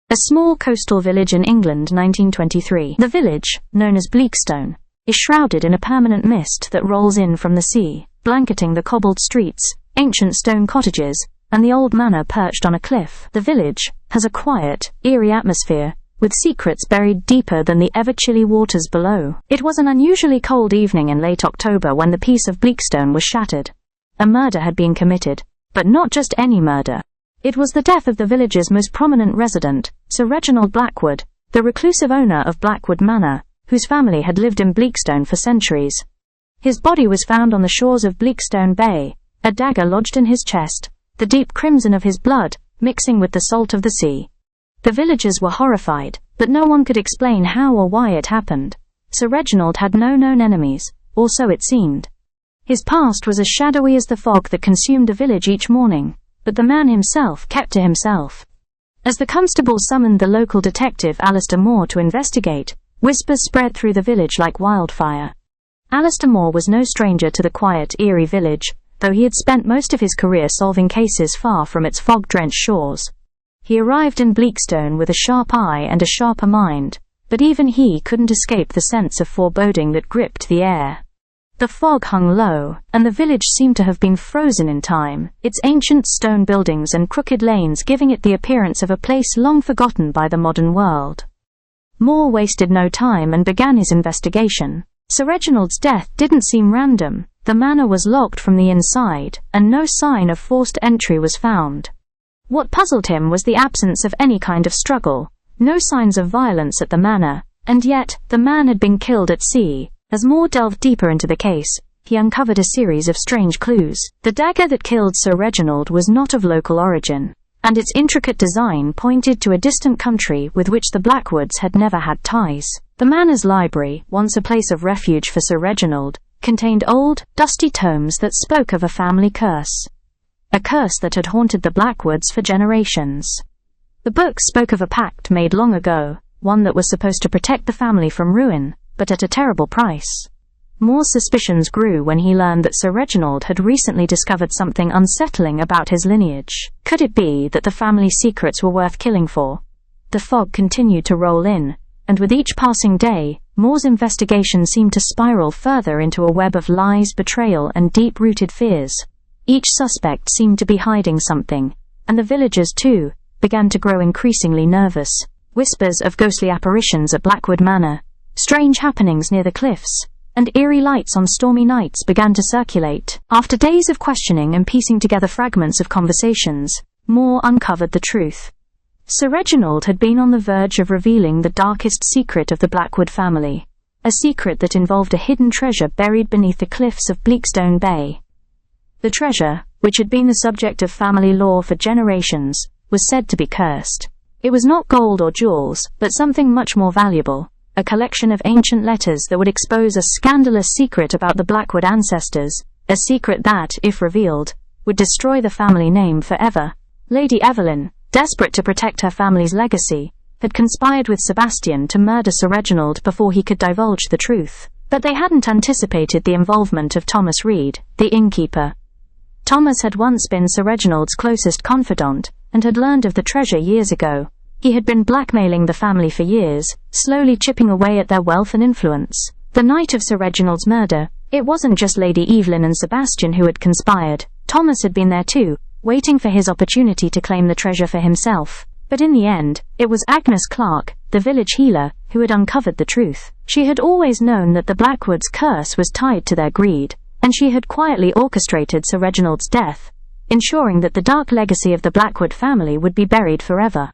A small coastal village in England, 1923. The village, known as Bleakstone, is shrouded in a permanent mist that rolls in from the sea, blanketing the cobbled streets, ancient stone cottages, and the old manor perched on a cliff. The village has a quiet, eerie atmosphere, with secrets buried deeper than the ever-chilly waters below. It was an unusually cold evening in late October when the peace of Bleakstone was shattered. A murder had been committed, but not just any murder. It was the death of the village's most prominent resident, Sir Reginald Blackwood, the reclusive owner of Blackwood Manor, whose family had lived in Bleakstone for centuries. His body was found on the shores of Bleakstone Bay, a dagger lodged in his chest, the deep crimson of his blood mixing with the salt of the sea. The villagers were horrified, but no one could explain how or why it happened. Sir Reginald had no known enemies, or so it seemed. His past was as shadowy as the fog that consumed the village each morning, but the man himself kept to himself. As the constable summoned the local detective Alistair Moore to investigate, whispers spread through the village like wildfire. Alistair Moore was no stranger to the quiet, eerie village, though he had spent most of his career solving cases far from its fog-drenched shores. He arrived in Bleakstone with a sharp eye and a sharper mind, but even he couldn't escape the sense of foreboding that gripped the air. The fog hung low, and the village seemed to have been frozen in time, its ancient stone buildings and crooked lanes giving it the appearance of a place long forgotten by the modern world. Moore wasted no time and began his investigation. Sir Reginald's death didn't seem random. The manor was locked from the inside, and no sign of forced entry was found. What puzzled him was the absence of any kind of struggle, no signs of violence at the manor, and yet, the man had been killed at sea. As Moore delved deeper into the case, he uncovered a series of strange clues. The dagger that killed Sir Reginald was not of local origin, and its intricate design pointed to a distant country with which the Blackwoods had never had ties. The manor's library, once a place of refuge for Sir Reginald, contained old, dusty tomes that spoke of a family curse. A curse that had haunted the Blackwoods for generations. The books spoke of a pact made long ago, one that was supposed to protect the family from ruin, but at a terrible price. Moore's suspicions grew when he learned that Sir Reginald had recently discovered something unsettling about his lineage. Could it be that the family's secrets were worth killing for? The fog continued to roll in, and with each passing day, Moore's investigation seemed to spiral further into a web of lies, betrayal, and deep-rooted fears. Each suspect seemed to be hiding something, and the villagers, too, began to grow increasingly nervous. Whispers of ghostly apparitions at Blackwood Manor, strange happenings near the cliffs, and eerie lights on stormy nights began to circulate. After days of questioning and piecing together fragments of conversations, Moore uncovered the truth. Sir Reginald had been on the verge of revealing the darkest secret of the Blackwood family, a secret that involved a hidden treasure buried beneath the cliffs of Bleakstone Bay. The treasure, which had been the subject of family lore for generations, was said to be cursed. It was not gold or jewels, but something much more valuable, a collection of ancient letters that would expose a scandalous secret about the Blackwood ancestors, a secret that, if revealed, would destroy the family name forever. Lady Evelyn, desperate to protect her family's legacy, had conspired with Sebastian to murder Sir Reginald before he could divulge the truth. But they hadn't anticipated the involvement of Thomas Reed, the innkeeper. Thomas had once been Sir Reginald's closest confidant, and had learned of the treasure years ago. He had been blackmailing the family for years, slowly chipping away at their wealth and influence. The night of Sir Reginald's murder, it wasn't just Lady Evelyn and Sebastian who had conspired. Thomas had been there too, waiting for his opportunity to claim the treasure for himself. But in the end, it was Agnes Clark, the village healer, who had uncovered the truth. She had always known that the Blackwoods' curse was tied to their greed, and she had quietly orchestrated Sir Reginald's death, ensuring that the dark legacy of the Blackwood family would be buried forever.